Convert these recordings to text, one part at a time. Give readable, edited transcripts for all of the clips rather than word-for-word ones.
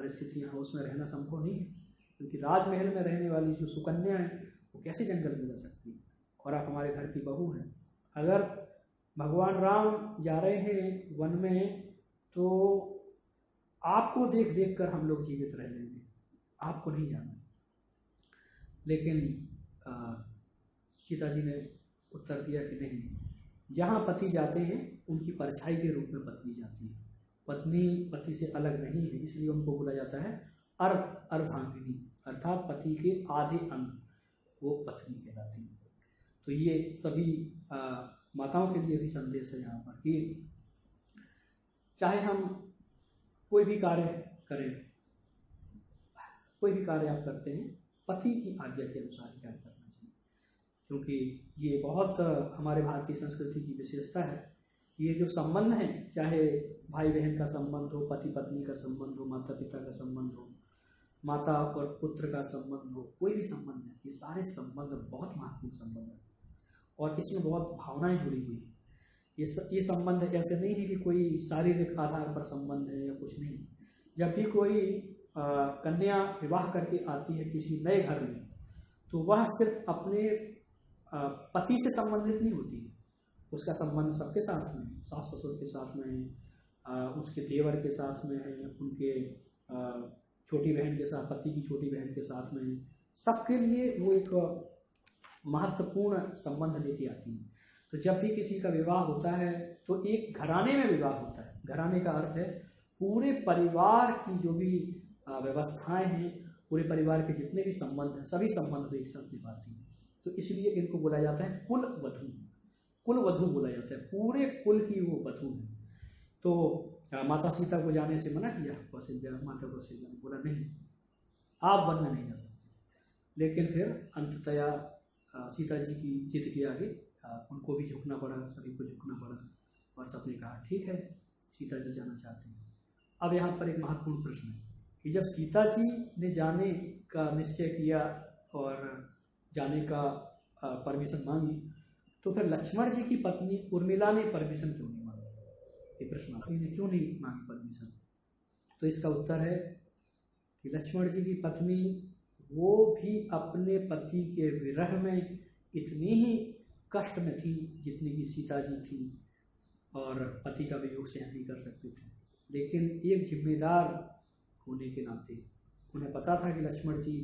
परिस्थिति यहाँ उसमें रहना संभव नहीं है, क्योंकि राजमहल में रहने वाली जो सुकन्या है वो कैसे जंगल में जा सकती है, और आप हमारे घर की बहू हैं। अगर भगवान राम जा रहे हैं वन में तो आपको देख देख कर हम लोग जीवित रह लेंगे, आपको नहीं जाना। लेकिन सीता जी ने उत्तर दिया कि नहीं, जहाँ पति जाते हैं उनकी परछाई के रूप में पत्नी जाती है। पत्नी पति से अलग नहीं है, इसलिए उनको बोला जाता है अर्धांगिनी, अर्थात पति के आधे अंग वो पत्नी कहलाती है। तो ये सभी माताओं के लिए भी संदेश है यहाँ पर कि चाहे हम कोई भी कार्य करें, कोई भी कार्य आप करते हैं, पति की आज्ञा के अनुसार ही कार्य करना चाहिए, क्योंकि ये बहुत हमारे भारतीय संस्कृति की विशेषता है। ये जो संबंध है, चाहे भाई बहन का संबंध हो, पति पत्नी का संबंध हो, माता पिता का संबंध हो, माता और पुत्र का संबंध हो, कोई भी संबंध है, ये सारे संबंध बहुत महत्वपूर्ण संबंध है और इसमें बहुत भावनाएं जुड़ी हुई है। ये संबंध ऐसे नहीं है कि कोई शारीरिक आधार पर संबंध है या कुछ नहीं। जब भी कोई कन्या विवाह करके आती है किसी नए घर में, तो वह सिर्फ अपने पति से संबंधित नहीं होती है, उसका संबंध सबके साथ में, सास ससुर के साथ में है, उसके देवर के साथ में है, उनके छोटी बहन के साथ, पति की छोटी बहन के साथ में है। सबके लिए वो एक महत्वपूर्ण संबंध लेके आती है। तो जब भी किसी का विवाह होता है तो एक घराने में विवाह होता है। घराने का अर्थ है पूरे परिवार की जो भी व्यवस्थाएं हैं, पूरे परिवार के जितने भी संबंध हैं, सभी संबंध एक साथ निभाती हैं। तो इसलिए इनको बोला जाता है कुल वधू, कुल वधू बोला जाता है, पूरे कुल की वो वधू है। तो माता सीता को जाने से मना किया कौशल्या, माता कौशल्या ने बोला नहीं, आप वन में नहीं जा सकते। लेकिन फिर अंततया सीता जी की जिद के आगे उनको भी झुकना पड़ा, सभी को झुकना पड़ा और सबने कहा ठीक है, सीता जी जाना चाहते हैं। अब यहाँ पर एक महत्वपूर्ण प्रश्न है कि जब सीता जी ने जाने का निश्चय किया और जाने का परमिशन मांगी, तो फिर लक्ष्मण जी की पत्नी उर्मिला ने परमिशन क्यों नहीं मांगी? ये प्रश्न आता है, क्यों नहीं मांगी परमिशन? तो इसका उत्तर है कि लक्ष्मण जी की पत्नी वो भी अपने पति के विरह में इतनी ही कष्ट में थी जितनी कि सीता जी थी, और पति का वियोग सहन नहीं कर सकते थे। लेकिन एक जिम्मेदार होने के नाते उन्हें पता था कि लक्ष्मण जी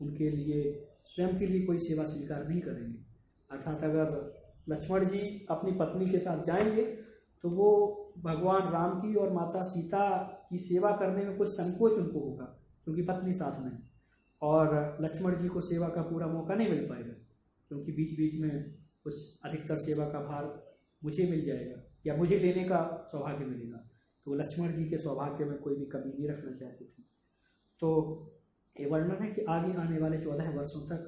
उनके लिए स्वयं के लिए कोई सेवा स्वीकार नहीं करेंगे। अर्थात अगर लक्ष्मण जी अपनी पत्नी के साथ जाएंगे तो वो भगवान राम की और माता सीता की सेवा करने में कुछ संकोच उनको होगा, क्योंकि पत्नी साथ में है, और लक्ष्मण जी को सेवा का पूरा मौका नहीं मिल पाएगा, क्योंकि बीच बीच में कुछ अधिकतर सेवा का भार मुझे मिल जाएगा या मुझे लेने का सौभाग्य मिलेगा। तो लक्ष्मण जी के सौभाग्य में कोई भी कमी नहीं रखना चाहती थी। तो ये वर्णन है कि आगे आने वाले 14 वर्षों तक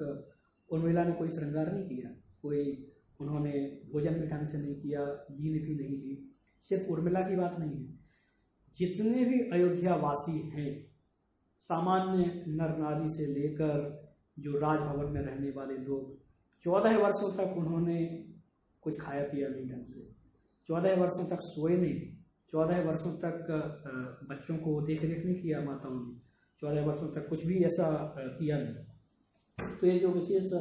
उर्मिला ने कोई श्रृंगार नहीं किया, कोई उन्होंने भोजन भी ढंग से नहीं किया, नींद भी नहीं ली। सिर्फ उर्मिला की बात नहीं है, जितने भी अयोध्या वासी हैं, सामान्य नर नारी से लेकर जो राजभवन में रहने वाले लोग, 14 वर्षों तक उन्होंने कुछ खाया पिया नहीं ढंग से, 14 वर्षों तक सोए नहीं, 14 वर्षों तक बच्चों को देख रेख नहीं किया माताओं ने, 14 वर्षों तक कुछ भी ऐसा किया नहीं। तो ये जो विशेष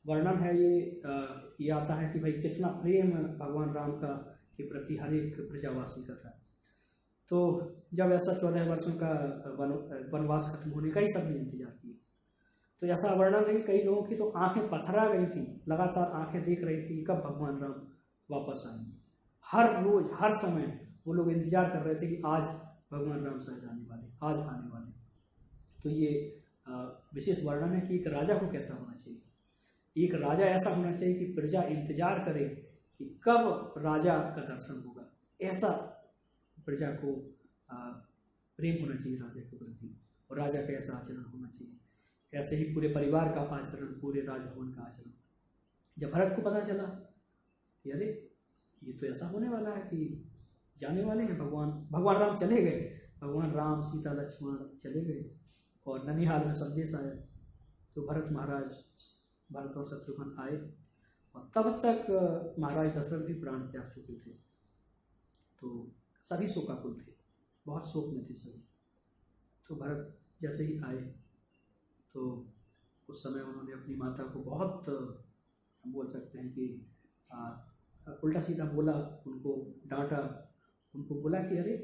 वर्णन है ये आता है कि भाई कितना प्रेम भगवान राम का के प्रति हर एक प्रजावासी का था। तो जब ऐसा 14 वर्षों का वनवास खत्म होने का ही सबने इंतजार किया, तो ऐसा वर्णन है कि कई लोगों की तो आंखें पथरा गई थी, लगातार आंखें देख रही थी कब भगवान राम वापस आएंगे। हर रोज हर समय वो लोग इंतजार कर रहे थे कि आज भगवान राम शायद आने वाले, आज आने वाले। तो ये विशेष वर्णन है कि एक राजा को कैसा होना चाहिए। एक राजा ऐसा होना चाहिए कि प्रजा इंतजार करे कि कब राजा का दर्शन होगा। ऐसा प्रजा को प्रेम होना चाहिए राजा के प्रति, और राजा का ऐसा आचरण होना चाहिए। ऐसे ही पूरे परिवार का आचरण, पूरे राजभवन का आचरण। जब भरत को पता चला कि अरे ये तो ऐसा होने वाला है कि जाने वाले हैं भगवान राम चले गए, भगवान राम सीता लक्ष्मण चले गए और ननिहाल से संदेश आया, तो भरत और शत्रुघ्न आए, और तब तक महाराज दशरथ भी प्राण त्याग चुके थे। तो सभी शोकाकुल थे, बहुत शोक में थे सभी। तो भरत जैसे ही आए तो उस समय उन्होंने अपनी माता को बहुत, हम बोल सकते हैं कि उल्टा सीधा बोला, उनको डांटा, उनको बोला कि अरे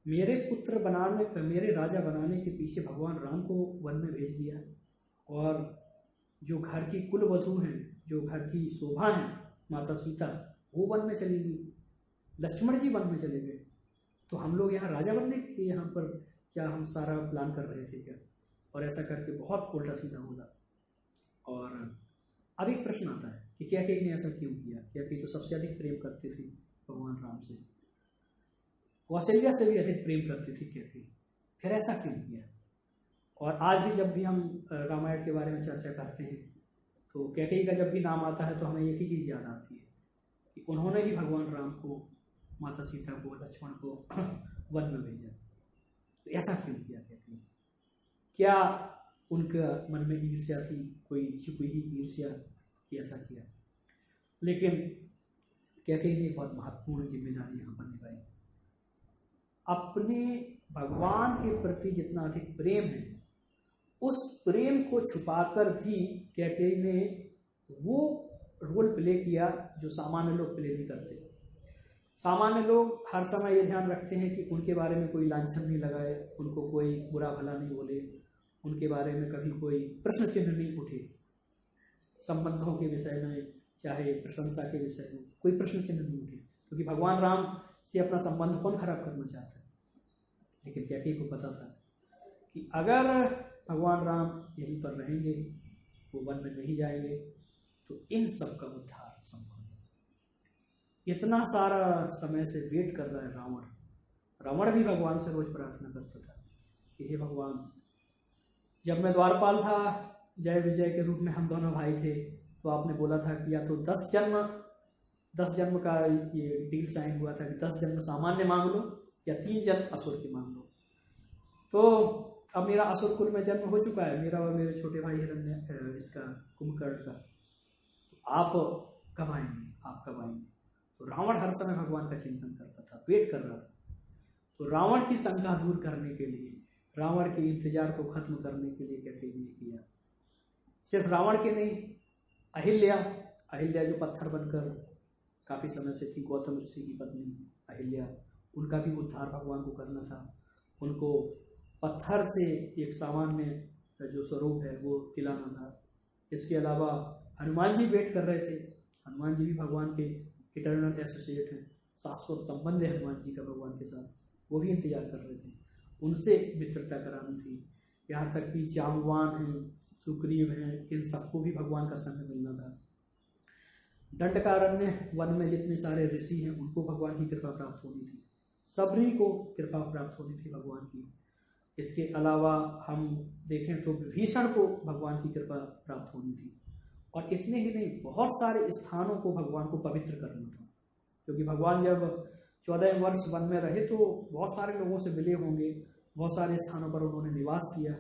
मेरे पुत्र बनाने, मेरे राजा बनाने के पीछे भगवान राम को वन में भेज दिया, और जो घर की कुल वधू हैं, जो घर की शोभा है माता सीता, वो वन में चली गई, लक्ष्मण जी वन में चले गए, तो हम लोग यहाँ राजा बनने के लिए यहाँ पर क्या हम सारा प्लान कर रहे थे क्या? और ऐसा करके बहुत उल्टा सीधा बोला। और अब एक प्रश्न आता है कि कैकेयी ने ऐसा क्यों किया? कैकेयी तो सबसे अधिक प्रेम करती थी भगवान राम से, कौशल्या से भी अधिक प्रेम करती थी कैकेयी, फिर ऐसा क्यों किया? और आज भी जब भी हम रामायण के बारे में चर्चा करते हैं तो कैकेयी का जब भी नाम आता है तो हमें एक ही चीज़ याद आती है कि उन्होंने ही भगवान राम को, माता सीता को, लक्ष्मण को वन में भेजा। तो ऐसा क्यों किया कैकेयी? क्या उनका मन में ईर्ष्या थी, कोई छुपी ही ईर्ष्या कि ऐसा किया? लेकिन कैकेयी ने एक बहुत महत्वपूर्ण जिम्मेदारी यहाँ पर निभाई। अपने भगवान के प्रति जितना अधिक प्रेम है, उस प्रेम को छुपाकर भी कैकेयी ने वो रोल प्ले किया जो सामान्य लोग प्ले नहीं करते। सामान्य लोग हर समय ये ध्यान रखते हैं कि उनके बारे में कोई लांछन नहीं लगाए, उनको कोई बुरा भला नहीं बोले, उनके बारे में कभी कोई प्रश्न चिन्ह नहीं उठे, संबंधों के विषय में चाहे प्रशंसा के विषय में कोई प्रश्न चिन्ह नहीं उठे, क्योंकि भगवान राम से अपना संबंध कौन खराब करना चाहता है? लेकिन कैकेयी को पता था कि अगर भगवान राम यहीं पर रहेंगे, वो वन में नहीं जाएंगे, तो इन सब का उद्धार संभव नहीं। इतना सारा समय से वेट कर रहा है रावण। रावण भी भगवान से रोज प्रार्थना करता था कि हे भगवान, जब मैं द्वारपाल था, जय विजय के रूप में हम दोनों भाई थे, तो आपने बोला था कि या तो 10 जन्म का ये डील साइन हुआ था कि 10 जन्म सामान्य मांग लो या 3 जन्म असुर के मांग लो। तो अब मेरा असुर कुल में जन्म हो चुका है, मेरा और मेरे छोटे भाई हिरण्य इसका कुंभकर्ण का, तो आप कब आएंगे, आप कब आएंगे? तो रावण हर समय भगवान का चिंतन करता था, वेट कर रहा था। तो रावण की शंका दूर करने के लिए, रावण के इंतजार को खत्म करने के लिए कैकेयी ने किया। सिर्फ रावण के नहीं, अहिल्या जो पत्थर बनकर काफी समय से थी, गौतम ऋषि की पत्नी अहिल्या, उनका भी उद्धार भगवान को करना था। उनको पत्थर से एक सामान्य जो स्वरूप है वो दिलाना था। इसके अलावा हनुमान जी वेट कर रहे थे। हनुमान जी भी भगवान के इटर्नल एसोसिएट हैं, शाश्वत संबंध है हनुमान जी का भगवान के साथ, वो भी इंतजार कर रहे थे। उनसे मित्रता करानी थी। यहाँ तक कि जाम्बवान हैं, सुग्रीव हैं, इन सबको भी भगवान का संग मिलना था। दंडकारण्य वन में जितने सारे ऋषि हैं उनको भगवान की कृपा प्राप्त होनी थी, सबरी को कृपा प्राप्त होनी थी भगवान की। इसके अलावा हम देखें तो विभीषण को भगवान की कृपा प्राप्त होनी थी। और इतने ही नहीं, बहुत सारे स्थानों को भगवान को पवित्र करना था, क्योंकि भगवान जब 14 वर्ष वन में रहे तो बहुत सारे लोगों से मिले होंगे, बहुत सारे स्थानों पर उन्होंने निवास किया,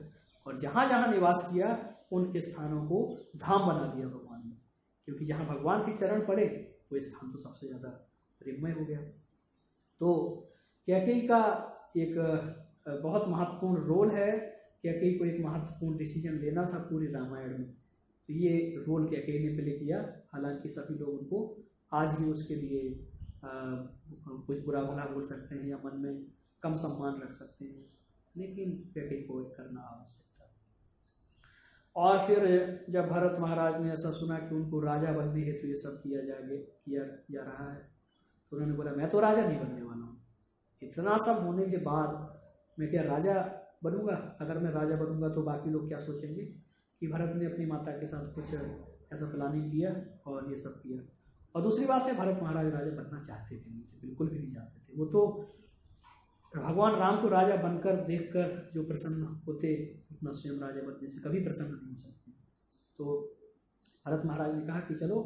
और जहाँ जहाँ निवास किया उन स्थानों को धाम बना दिया भगवान ने, क्योंकि जहाँ भगवान की शरण पड़े वो स्थान तो सबसे ज़्यादा प्रेममय हो गया। तो कैकेयी का एक बहुत महत्वपूर्ण रोल है, कैकेयी को एक महत्वपूर्ण डिसीजन लेना था पूरे रामायण में, तो ये रोल कैकेयी ने प्ले किया। हालांकि सभी लोग उनको आज भी उसके लिए कुछ बुरा भला बोल सकते हैं या मन में कम सम्मान रख सकते हैं, लेकिन कैकेयी को करना आवश्यक था। और फिर जब भरत महाराज ने ऐसा सुना कि उनको राजा बनने हेतु ये सब किया जा रहा है, तो उन्होंने बोला मैं तो राजा नहीं बनने वाला हूँ। इतना सब होने के बाद मैं क्या राजा बनूंगा? अगर मैं राजा बनूंगा तो बाकी लोग क्या सोचेंगे कि भरत ने अपनी माता के साथ कुछ ऐसा प्लानिंग किया और ये सब किया। और दूसरी बात है, भरत महाराज राजा बनना चाहते थे नहीं, बिल्कुल भी नहीं चाहते थे। वो तो भगवान राम को राजा बनकर देखकर जो प्रसन्न होते, उतना स्वयं राजा बनने से कभी प्रसन्न नहीं हो सकते। तो भरत महाराज ने कहा कि चलो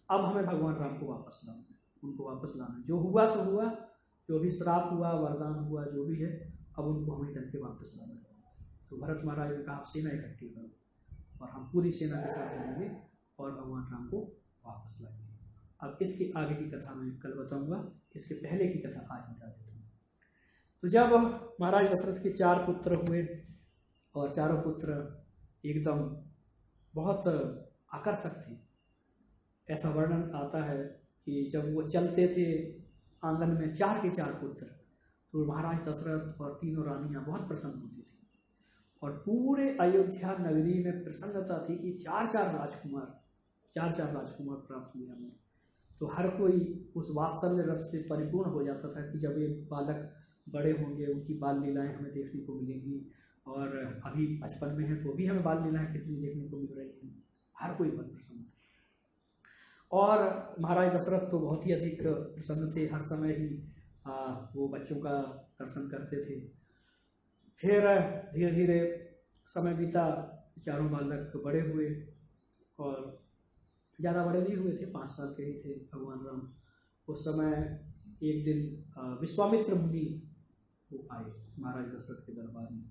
अब हमें भगवान राम को वापस लाना, उनको वापस लाना, जो हुआ तो हुआ, जो भी श्राप हुआ, वरदान हुआ, जो भी है, अब उनको हमें चल के वापस लाना है। तो भरत महाराज ने कहा सेना इकट्ठी करो और हम पूरी सेना के साथ जाएंगे और भगवान राम को वापस लाएंगे। अब इसके आगे की कथा मैं कल बताऊंगा, इसके पहले की कथा आज बता देता हूँ। तो जब महाराज दशरथ के 4 पुत्र हुए और चारों पुत्र एकदम बहुत आकर्षक थे। ऐसा वर्णन आता है कि जब वो चलते थे आंगन में 4 के 4 पुत्र, तो महाराज दशरथ और तीनों रानियां बहुत प्रसन्न होती थी और पूरे अयोध्या नगरी में प्रसन्नता थी कि 4 राजकुमार प्राप्त हुए हमें। तो हर कोई उस वात्सल्य रस से परिपूर्ण हो जाता था कि जब ये बालक बड़े होंगे उनकी बाल लीलाएं हमें देखने को मिलेंगी, और अभी बचपन में है तो भी हमें बाल लीलाएं कितनी देखने को मिल रही हैं। हर कोई बहुत प्रसन्न था और महाराज दशरथ तो बहुत ही अधिक प्रसन्न थे। हर समय ही वो बच्चों का दर्शन करते थे। फिर धीरे धीरे समय बीता, चारों बालक बड़े हुए और ज़्यादा बड़े नहीं हुए थे, 5 साल के ही थे भगवान राम। उस समय एक दिन विश्वामित्र मुनि वो आए महाराज दशरथ के दरबार में,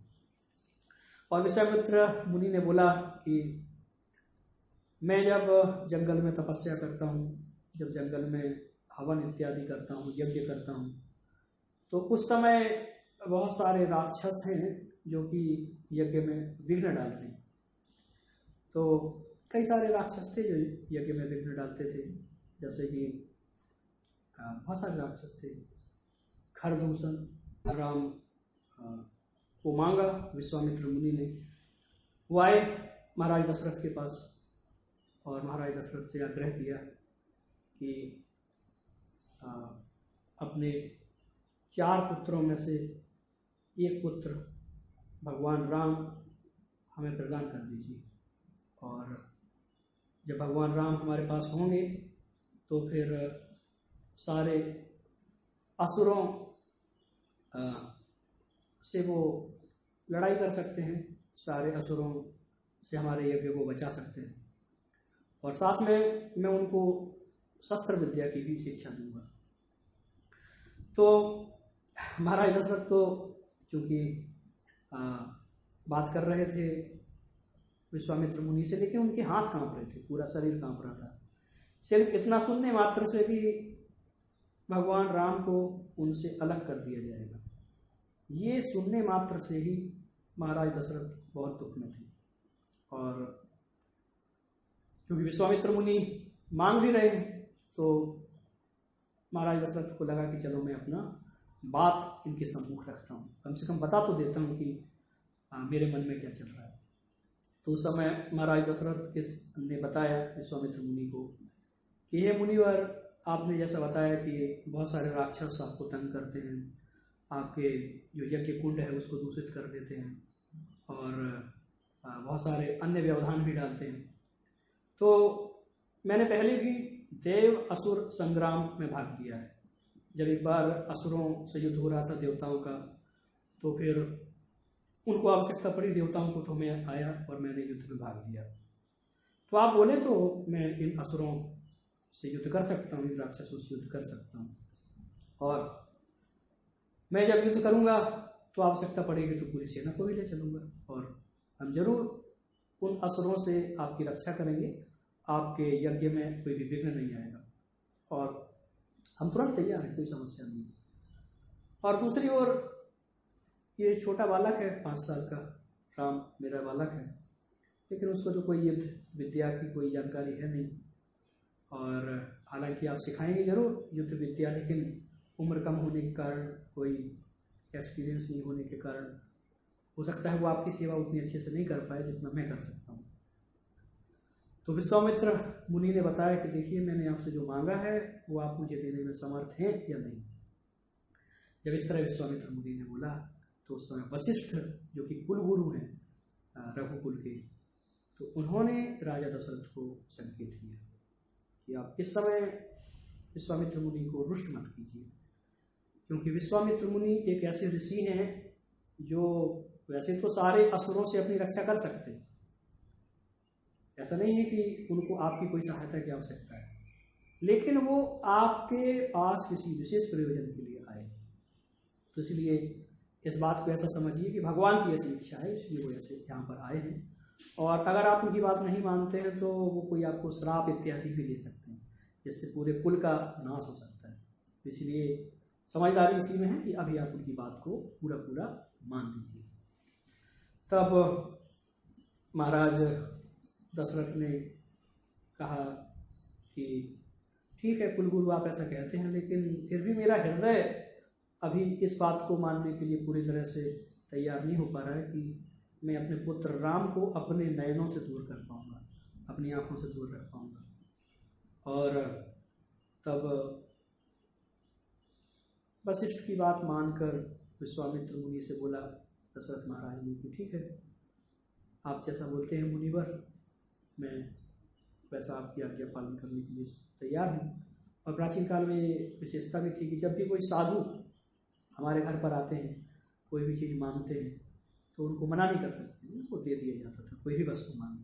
और विश्वामित्र मुनि ने बोला कि मैं जब जंगल में तपस्या करता हूँ, जब जंगल में हवन इत्यादि करता हूँ, यज्ञ करता हूँ, तो उस समय बहुत सारे राक्षस हैं जो कि यज्ञ में विघ्न डालते हैं। तो कई सारे राक्षस थे जो यज्ञ में विघ्न डालते थे, जैसे कि बहुत सारे राक्षस थे। खरदूषण राम को मांगा विश्वामित्र मुनि ने। वो आए महाराज दशरथ के पास और महाराज दशरथ से आग्रह किया कि अपने 4 पुत्रों में से एक पुत्र भगवान राम हमें प्रदान कर दीजिए, और जब भगवान राम हमारे पास होंगे तो फिर सारे असुरों से वो लड़ाई कर सकते हैं, सारे असुरों से हमारे यज्ञ को बचा सकते हैं, और साथ में मैं उनको शस्त्र विद्या की भी शिक्षा दूंगा। तो महाराज दशरथ तो चूँकि बात कर रहे थे विश्वामित्र मुनि से, लेकिन उनके हाथ कांप रहे थे, पूरा शरीर कांप रहा था। सिर्फ इतना सुनने मात्र से भी भगवान राम को उनसे अलग कर दिया जाएगा, ये सुनने मात्र से ही महाराज दशरथ बहुत दुख में थे। और क्योंकि विश्वामित्र मुनि मांग भी रहे हैं, तो महाराज दशरथ को लगा कि चलो मैं अपना बात इनके सम्मुख रखता हूँ, कम से कम बता तो देता हूँ कि मेरे मन में क्या चल रहा है। तो उस समय महाराज दशरथ ने बताया विश्वामित्र मुनि को कि हे मुनिवर, आपने जैसा बताया कि बहुत सारे राक्षस आपको तंग करते हैं, आपके जो यज्ञ कुंड है उसको दूषित कर देते हैं, और बहुत सारे अन्य व्यवधान भी डालते हैं। तो मैंने पहले भी देव असुर संग्राम में भाग लिया है। जब एक बार असुरों से युद्ध हो रहा था देवताओं का, तो फिर उनको आवश्यकता पड़ी देवताओं को, तो मैं आया और मैंने युद्ध में भाग लिया। तो आप बोले तो मैं इन असुरों से युद्ध कर सकता हूँ, इन राक्षसों से युद्ध कर सकता हूँ, और मैं जब युद्ध करूँगा तो आवश्यकता पड़ेगी तो पूरी सेना को भी ले चलूँगा, और हम जरूर उन असुरों से आपकी रक्षा करेंगे, आपके यज्ञ में कोई भी विघ्न नहीं आएगा, और हम तुरंत तैयार हैं, कोई समस्या नहीं। और दूसरी ओर ये छोटा बालक है, 5 साल का राम मेरा बालक है, लेकिन उसको तो कोई युद्ध विद्या की कोई जानकारी है नहीं, और हालांकि आप सिखाएंगे जरूर युद्ध विद्या, लेकिन उम्र कम होने के कारण, कोई एक्सपीरियंस नहीं होने के कारण हो सकता है वो आपकी सेवा उतनी अच्छे से नहीं कर पाए जितना मैं कर सकता हूँ। तो विश्वामित्र मुनि ने बताया कि देखिए, मैंने आपसे जो मांगा है वो आप मुझे देने में समर्थ हैं या नहीं। जब इस तरह विश्वामित्र मुनि ने बोला, तो उस समय वशिष्ठ जो कि कुलगुरु हैं रघुकुल के, तो उन्होंने राजा दशरथ को संकेत किया कि आप इस समय विश्वामित्र मुनि को रुष्ट मत कीजिए, क्योंकि विश्वामित्र मुनि एक ऐसे ऋषि हैं जो वैसे तो सारे असुरों से अपनी रक्षा कर सकते हैं, ऐसा नहीं है कि उनको आपकी कोई सहायता की आवश्यकता है, लेकिन वो आपके पास किसी विशेष प्रयोजन के लिए आए। तो इसलिए इस बात को ऐसा समझिए कि भगवान की ऐसी इच्छा है, इसलिए वो ऐसे यहाँ पर आए हैं, और अगर आप उनकी बात नहीं मानते हैं तो वो कोई आपको श्राप इत्यादि भी दे सकते हैं, जिससे पूरे कुल का नाश हो सकता है। तो इसलिए समझदारी इसी में है कि अभी आप उनकी बात को पूरा पूरा मान लीजिए। तब महाराज दशरथ ने कहा कि ठीक है कुलगुरु आप ऐसा कहते हैं, लेकिन फिर भी मेरा हृदय अभी इस बात को मानने के लिए पूरी तरह से तैयार नहीं हो पा रहा है कि मैं अपने पुत्र राम को अपने नयनों से दूर कर पाऊँगा, अपनी आँखों से दूर रख पाऊँगा। और तब वशिष्ठ की बात मानकर विश्वामित्र मुनि से बोला दशरथ महाराज ने कि ठीक है, आप जैसा बोलते हैं मुनिवर, मैं वैसा आपकी आज्ञा पालन करने के लिए तैयार हूँ। और प्राचीन काल में विशेषता भी थी कि जब भी कोई साधु हमारे घर पर आते हैं, कोई भी चीज़ मांगते हैं, तो उनको मना नहीं कर सकते, उनको दे दिया जाता था कोई भी वस्तु मांगे,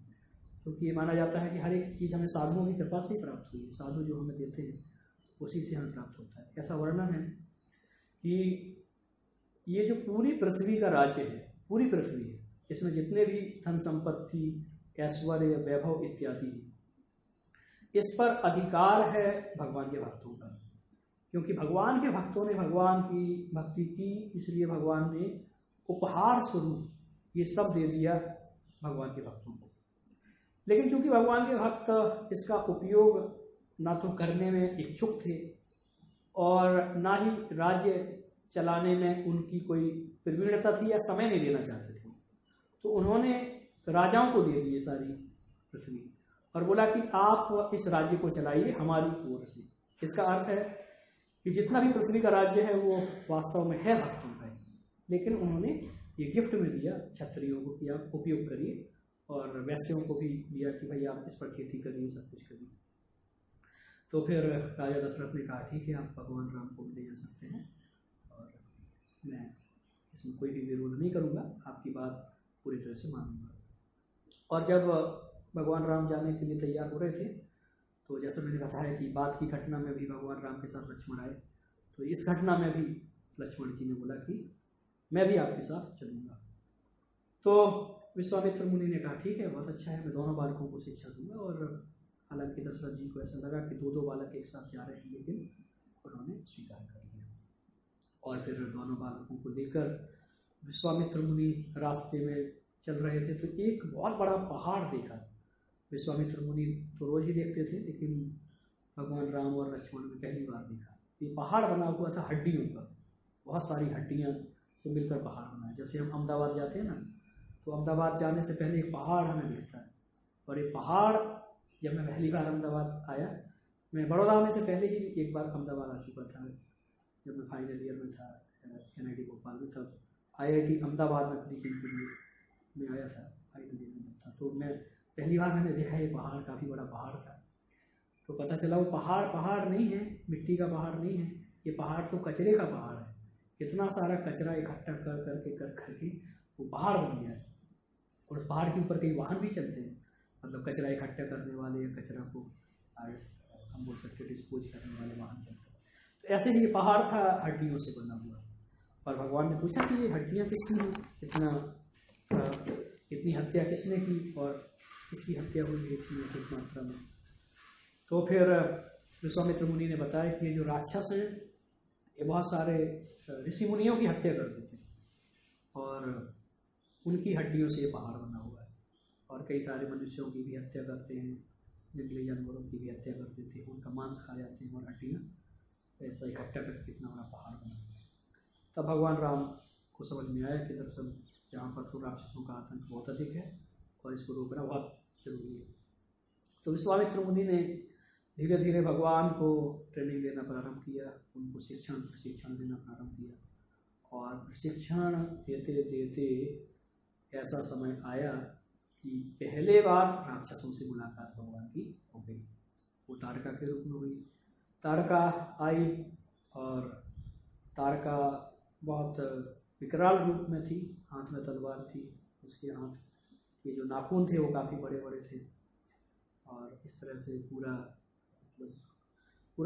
क्योंकि ये माना जाता है कि हर एक चीज़ हमें साधुओं की कृपा से ही प्राप्त हुई है, साधु जो हमें देते हैं उसी से हमें प्राप्त होता है। ऐसा वर्णन है कि ये जो पूरी पृथ्वी का राज्य है, पूरी पृथ्वी है, इसमें जितने भी धन संपत्ति, ऐश्वर्य, वैभव इत्यादि, इस पर अधिकार है भगवान के भक्तों का, क्योंकि भगवान के भक्तों ने भगवान की भक्ति की, इसलिए भगवान ने उपहार स्वरूप ये सब दे दिया भगवान के भक्तों को। लेकिन चूंकि भगवान के भक्त इसका उपयोग ना तो करने में इच्छुक थे और ना ही राज्य चलाने में उनकी कोई प्रवीणता थी या समय नहीं देना चाहते थे, तो उन्होंने राजाओं को दे दी सारी पृथ्वी और बोला कि आप इस राज्य को चलाइए हमारी ओर से। इसका अर्थ है कि जितना भी पृथ्वी का राज्य है वो वास्तव में है भक्तों का, लेकिन उन्होंने ये गिफ्ट में दिया क्षत्रियों को कि आप उपयोग करिए, और वैश्यों को भी दिया कि भाई आप इस पर खेती करिए, सब कुछ करिए। तो फिर राजा दशरथ ने कहा ठीक है, आप भगवान राम को भी ले जा सकते हैं और मैं इसमें कोई भी विरोध नहीं करूँगा, आपकी बात पूरी तरह से मानूंगा। और जब भगवान राम जाने के लिए तैयार हो रहे थे, तो जैसे मैंने बताया कि बाद की घटना में भी भगवान राम के साथ लक्ष्मण आए, तो इस घटना में भी लक्ष्मण जी ने बोला कि मैं भी आपके साथ चलूँगा। तो विश्वामित्र मुनि ने कहा ठीक है, बहुत अच्छा है, मैं दोनों बालकों को शिक्षा दूंगा। और हालांकि दशरथ जी को ऐसा लगा कि दो बालक एक साथ जा रहे हैं, लेकिन उन्होंने स्वीकार कर लिया। और फिर दोनों बालकों को लेकर विश्वामित्र मुनि रास्ते में चल रहे थे, तो एक बहुत बड़ा पहाड़ देखा। विश्वामित्र मुनि तो रोज ही देखते थे, लेकिन भगवान राम और लक्ष्मण ने पहली बार देखा। ये पहाड़ बना हुआ था हड्डियों का, बहुत सारी हड्डियाँ से मिलकर पहाड़ बना है। जैसे हम अहमदाबाद जाते हैं ना, तो अहमदाबाद जाने से पहले एक पहाड़ हमें दिखता है, और ये पहाड़ जब मैं पहली बार अहमदाबाद आया, मैं बड़ौदा आने से पहले ही एक बार अहमदाबाद आ चुका था, जब मैं फाइनल ईयर में था NIT भोपाल में, तब IIT अहमदाबाद में टीचिंग के लिए मैं आया था, फाइनल ईयर में था। तो मैं पहली बार मैंने देखा ये पहाड़, काफ़ी बड़ा पहाड़ था। तो पता चला वो पहाड़ नहीं है, मिट्टी का पहाड़ नहीं है, ये पहाड़ तो कचरे का पहाड़ है। इतना सारा कचरा इकट्ठा कर करके वो पहाड़ बन गया है। और उस पहाड़ के ऊपर कई वाहन भी चलते हैं, मतलब कचरा इकट्ठा करने वाले या कचरा को हम बोल सकते डिस्पोज करने वाले वाहन चलते हैं। तो ऐसे ही ये पहाड़ था हड्डियों से बना हुआ। और भगवान ने पूछा कि ये हड्डियाँ किसकी हैं, इतनी हत्या किसने की और किसकी हत्या हुई है इतनी अधिक मात्रा में। तो फिर विश्वामित्र मुनि ने बताया कि ये जो राक्षस हैं ये बहुत सारे ऋषि मुनियों की हत्या करते थे, और उनकी हड्डियों से ये पहाड़ बना हुआ है। और कई सारे मनुष्यों की भी हत्या करते हैं, जंगली जानवरों की भी हत्या करते थे, उनका मांस खा जाते हैं और हड्डियाँ ऐसा इकट्ठा करके कितना बड़ा पहाड़ बना। तब भगवान राम को समझ में आया कि दरअसल यहाँ पर तो राक्षसों का आतंक बहुत अधिक है और इसको रोकना बहुत जरूरी है। तो विश्वामित्र मुनि ने धीरे धीरे भगवान को ट्रेनिंग देना प्रारंभ किया, उनको प्रशिक्षण देना प्रारंभ किया। और प्रशिक्षण देते देते ऐसा समय आया कि पहले बार राक्षसों से मुलाकात भगवान की हो गई। वो तारका के रूप में हुई। तारका आई और तारका बहुत विकराल रूप में थी, हाथ में तलवार थी, उसके हाथ के जो नाखून थे वो काफ़ी बड़े बड़े थे। और इस तरह से पूरा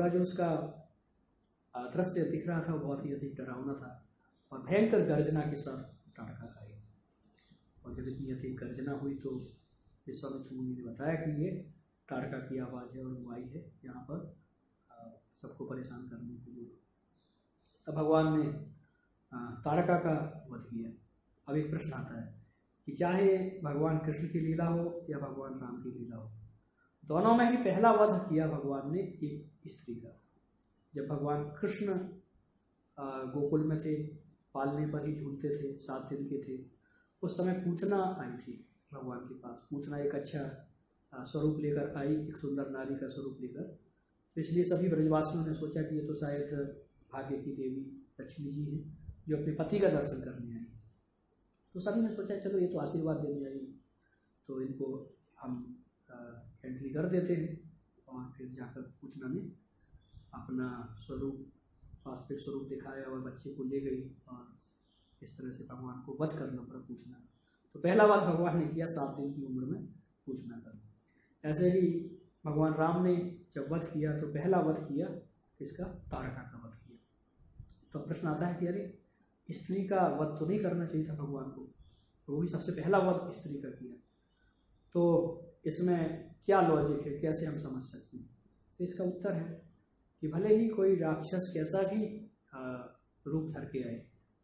जो उसका दृश्य दिख रहा था वो बहुत ही अधिक डरावना था। और भयंकर गर्जना के साथ तारका आई। और जब इतनी अधिक गर्जना हुई तो विश्वामित्र मुनि ने बताया कि ये तारका की आवाज़ है और वो आई है यहाँ पर सबको परेशान करने के लिए। तब भगवान ने ताड़का का वध किया। अब एक प्रश्न आता है कि चाहे भगवान कृष्ण की लीला हो या भगवान राम की लीला हो, दोनों में ही पहला वध किया भगवान ने एक स्त्री का। जब भगवान कृष्ण गोकुल में थे, पालने पर ही झूलते थे, 7 दिन के थे, उस समय पूतना आई थी भगवान के पास। पूतना एक अच्छा स्वरूप लेकर आई, एक सुंदर नारी का स्वरूप लेकर। तो इसलिए सभी ब्रजवासियों ने सोचा कि ये तो शायद भाग्य की देवी लक्ष्मी जी हैं जो अपने पति का दर्शन करने आई। तो सभी ने सोचा चलो ये तो आशीर्वाद देने आई, तो इनको हम एंट्री कर देते हैं। और फिर जाकर पूतना ने अपना स्वरूप, वास्तविक स्वरूप दिखाया और बच्चे को ले गई, और इस तरह से भगवान को वध करना पड़ा पूतना। तो पहला वध भगवान ने किया 7 दिन की उम्र में पूतना का। ऐसे ही भगवान राम ने जब वध किया तो पहला वध किया किसका? ताड़का का वध किया। तो प्रश्न आता है कि अरे स्त्री का वध तो नहीं करना चाहिए था भगवान को, तो वो भी सबसे पहला वध स्त्री का किया। तो इसमें क्या लॉजिक है, कैसे हम समझ सकते हैं? तो इसका उत्तर है कि भले ही कोई राक्षस कैसा भी रूप धर के आए,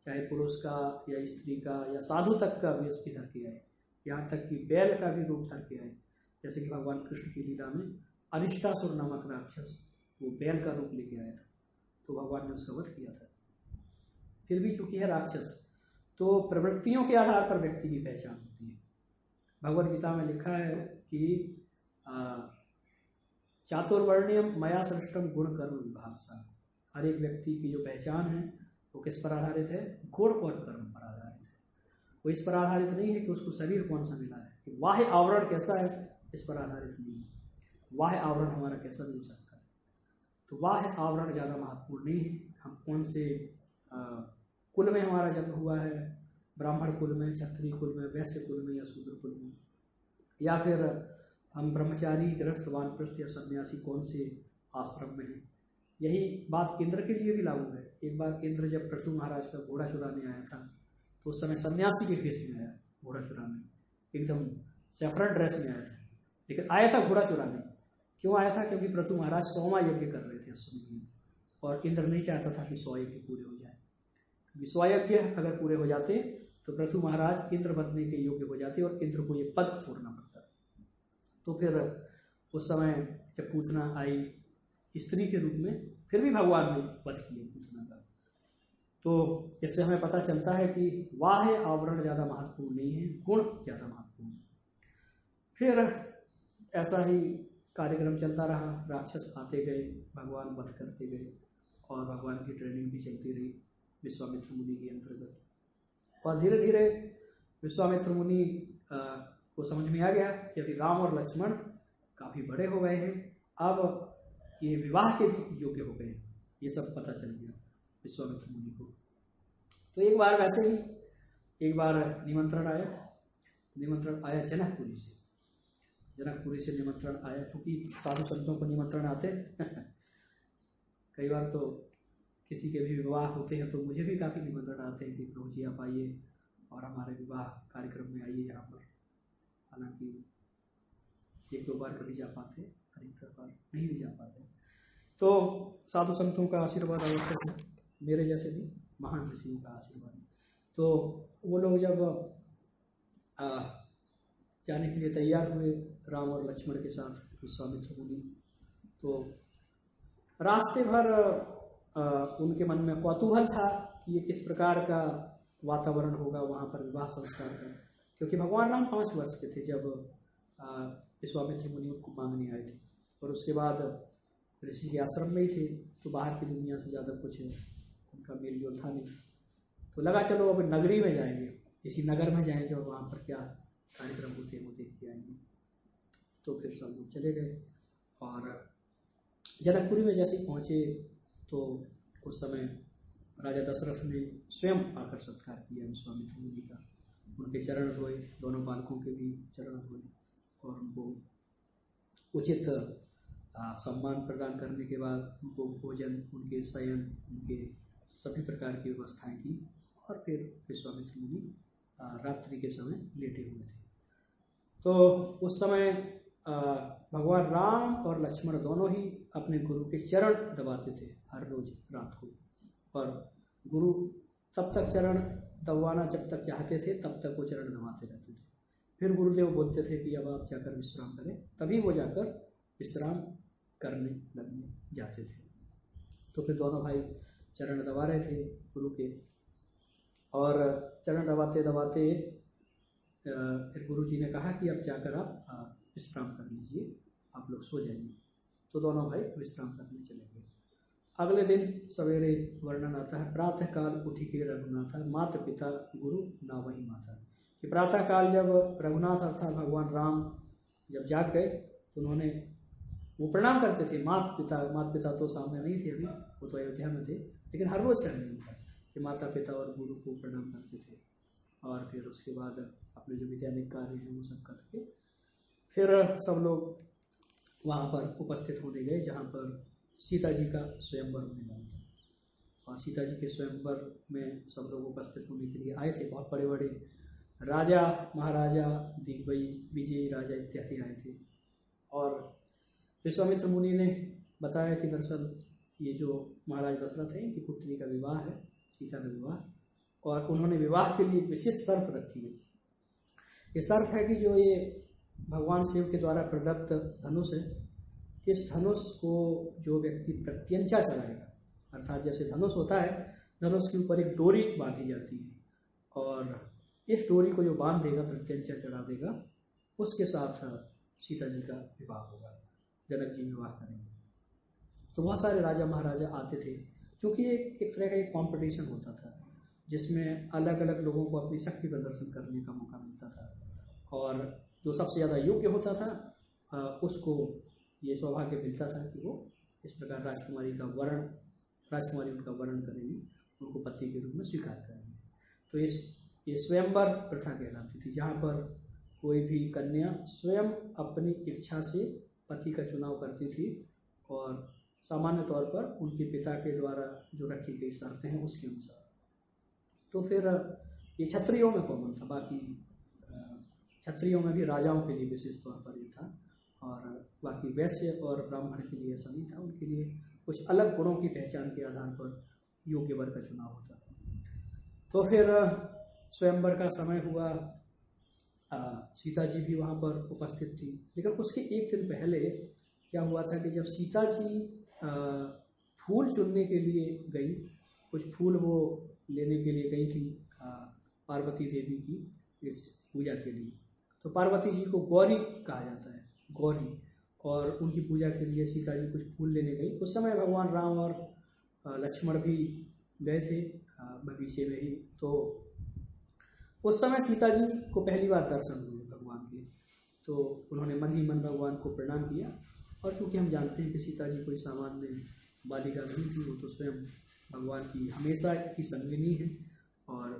चाहे पुरुष का या स्त्री का या साधु तक का वेश भी धर के आए, यहाँ तक कि बैल का भी रूप धर के आए, जैसे कि भगवान कृष्ण की लीला में अरिष्टासुर नामक राक्षस वो बैल का रूप लेके आया था, तो भगवान ने उसका वध किया था। फिर भी चूंकि है राक्षस, तो प्रवृत्तियों के आधार पर व्यक्ति की पहचान होती है। भगवद गीता में लिखा है कि चातुर्वर्ण्यम मया सृष्टम गुण कर्म विभागसा। हर एक व्यक्ति की जो पहचान है वो किस पर आधारित है? गुण और कर्म पर आधारित है। वो इस पर आधारित नहीं है कि उसको शरीर कौन सा मिला है, कि बाह्य आवरण कैसा है, इस पर आधारित नहीं है। बाह्य आवरण हमारा कैसा भी हो सकता है, तो बाह्य आवरण ज़्यादा महत्वपूर्ण नहीं है। हम कौन से कुल में हमारा जन्म हुआ है, ब्राह्मण कुल में, क्षत्रिय कुल में, वैश्य कुल में या शूद्र कुल में, या फिर हम ब्रह्मचारी, गृहस्थ, वानप्रस्थ या सन्यासी कौन से आश्रम में हैं। यही बात इंद्र के लिए भी लागू है। एक बार इंद्र जब पृथु महाराज का घोड़ा चुराने आया था, तो उस समय सन्यासी के भेष में आया, घोड़ा चुराने, एकदम सैफरन ड्रेस में आया था, लेकिन आया था घोड़ा चुराने। क्यों आया था? क्योंकि पृथु महाराज 100वां यज्ञ कर रहे थे अश्वमेध में, और इंद्र नहीं चाहता था कि 100 यज्ञ पूरे हो जाए, क्योंकि 100 यज्ञ अगर पूरे हो जाते तो पृथु महाराज इंद्र बनने के योग्य हो जाते और इंद्र को ये पद छोड़ना पड़ता। तो फिर उस समय जब पूतना आई स्त्री के रूप में, फिर भी भगवान ने वध किया पूतना का। तो इससे हमें पता चलता है कि बाह्य आवरण ज़्यादा महत्वपूर्ण नहीं है, गुण ज़्यादा महत्वपूर्ण है। फिर ऐसा ही कार्यक्रम चलता रहा, राक्षस आते गए, भगवान वध करते गए, और भगवान की ट्रेनिंग भी चलती रही विश्वामित्र मुनि के अंतर्गत। और धीरे धीरे विश्वामित्र मुनि को समझ में आ गया कि अभी राम और लक्ष्मण काफ़ी बड़े हो गए हैं, अब ये विवाह के भी योग्य हो गए, ये सब पता चल गया विश्वामित्र मुनि को। तो एक बार वैसे ही एक बार निमंत्रण आया जनकपुरी से। जनकपुरी से निमंत्रण आया, क्योंकि साधु संतों को निमंत्रण आते कई बार तो किसी के भी विवाह होते हैं तो मुझे भी काफ़ी निमंत्रण आते हैं कि प्रभु जी आप आइए और हमारे विवाह कार्यक्रम में आइए यहाँ पर। हालांकि 1-2 बार कभी जा पाते, अधिकतर बार नहीं भी जा पाते। तो साधु संतों का आशीर्वाद आवश्यक है, मेरे जैसे भी महान ऋषियों का आशीर्वाद। तो वो लोग जब जाने के लिए तैयार हुए राम और लक्ष्मण के साथ विश्वामित्र मुनि, तो रास्ते भर उनके मन में कौतूहल था कि ये किस प्रकार का वातावरण होगा वहाँ पर विवाह संस्कार का, क्योंकि भगवान राम 5 वर्ष के थे जब विश्वामित्र मुनि उनको मांगने आए थे, और उसके बाद ऋषि के आश्रम में ही थे, तो बाहर की दुनिया से ज़्यादा कुछ उनका मेल जोल था नहीं। तो लगा चलो अब नगरी में जाएंगे, किसी नगर में जाएंगे और वहाँ पर क्या कार्यक्रम होते हैं वो देख के आएंगे। तो फिर सब लोग चले गए, और जनकपुरी में जैसे ही पहुँचे तो उस समय राजा दशरथ ने स्वयं आकर सत्कार किया विश्वामित्र मुनि का, उनके चरण धोए, दोनों बालकों के भी चरण धोए, और उनको उचित सम्मान प्रदान करने के बाद उनको भोजन, उनके शयन, उनके सभी प्रकार की व्यवस्थाएं की, और फिर विश्वामित्र मुनि रात्रि के समय लेटे हुए थे। तो उस समय भगवान राम और लक्ष्मण दोनों ही अपने गुरु के चरण दबाते थे हर रोज रात को, और गुरु तब तक चरण दबाना जब तक चाहते थे तब तक वो चरण दबाते रहते थे। फिर गुरुदेव बोलते थे कि अब आप जाकर विश्राम करें, तभी वो जाकर विश्राम करने लगने जाते थे। तो फिर दोनों भाई चरण दबा रहे थे गुरु के, और चरण दबाते दबाते फिर गुरु जी ने कहा कि अब जाकर आप विश्राम कर लीजिए, आप लोग सो जाइए। तो दोनों भाई विश्राम करने चले गए। अगले दिन सवेरे वर्णन आता है, प्रातः काल उठी के रघुनाथ माता पिता गुरु ना वही माता, कि प्रातः काल जब रघुनाथ अर्थात भगवान राम जब जाग गए तो उन्होंने, वो प्रणाम करते थे, माता पिता तो सामने नहीं थे अभी, वो तो अयोध्या में थे, लेकिन हर रोज का नियम था कि माता पिता और गुरु को प्रणाम करते थे। और फिर उसके बाद अपने जो विद्यानिक कार्य हैं वो सब करके फिर सब लोग वहाँ पर उपस्थित होने गए जहाँ पर सीता जी का स्वयंवर होने वाला था। और सीता जी के स्वयंवर में सब लोग उपस्थित होने के लिए आए थे। बहुत बड़े बड़े राजा महाराजा दिग्विजयी राजा इत्यादि आए थे। और विश्वामित्र मुनि ने बताया कि दरअसल ये जो महाराज दशरथ हैं इनकी पुत्री का विवाह है, सीता का विवाह, और उन्होंने विवाह के लिए विशेष शर्त रखी है। ये शर्त है कि जो ये भगवान शिव के द्वारा प्रदत्त धनुष है, इस धनुष को जो व्यक्ति प्रत्यंचा चढ़ाएगा, अर्थात जैसे धनुष होता है, धनुष के ऊपर एक डोरी बांधी जाती है, और इस डोरी को जो बांध देगा, प्रत्यंचा चढ़ा देगा, उसके साथ सीता जी का विवाह होगा, जनक जी विवाह करेंगे। तो बहुत सारे राजा महाराजा आते थे, क्योंकि एक तरह का एक कॉम्पिटिशन होता था जिसमें अलग अलग लोगों को अपनी शक्ति प्रदर्शन करने का मौका मिलता था, और जो सबसे ज़्यादा योग्य होता था उसको ये सौभाग्य मिलता था कि वो इस प्रकार राजकुमारी उनका वर्ण करेंगे, उनको पति के रूप में स्वीकार करेंगे। तो ये स्वयंवर प्रथा कहलाती थी, जहाँ पर कोई भी कन्या स्वयं अपनी इच्छा से पति का चुनाव करती थी, और सामान्य तौर पर उनके पिता के द्वारा जो रखी गई शर्तें हैं उसके अनुसार। तो फिर ये क्षत्रियों में कॉमन था, बाकी क्षत्रियों में भी राजाओं के लिए विशेष तौर पर ये था, और बाकी वैश्य और ब्राह्मण के लिए ऐसा नहीं था, उनके लिए कुछ अलग गुणों की पहचान के आधार पर योग्य वर का चुनाव होता था। तो फिर स्वयंवर का समय हुआ, सीता जी भी वहाँ पर उपस्थित थी, लेकिन उसके एक दिन पहले क्या हुआ था कि जब सीता जी फूल चुनने के लिए गई, कुछ फूल वो लेने के लिए गई थी पार्वती देवी की इस पूजा के लिए। तो पार्वती जी को गौरी कहा जाता है, गौरी, और उनकी पूजा के लिए सीता जी कुछ फूल लेने गई। उस समय भगवान राम और लक्ष्मण भी गए थे बगीचे में ही। तो उस समय सीता जी को पहली बार दर्शन हुए भगवान के, तो उन्होंने मन ही मन भगवान को प्रणाम किया। और चूँकि हम जानते हैं कि सीता जी कोई सामान्य बालिका नहीं थी, वो तो स्वयं भगवान की हमेशा की संगिनी है, और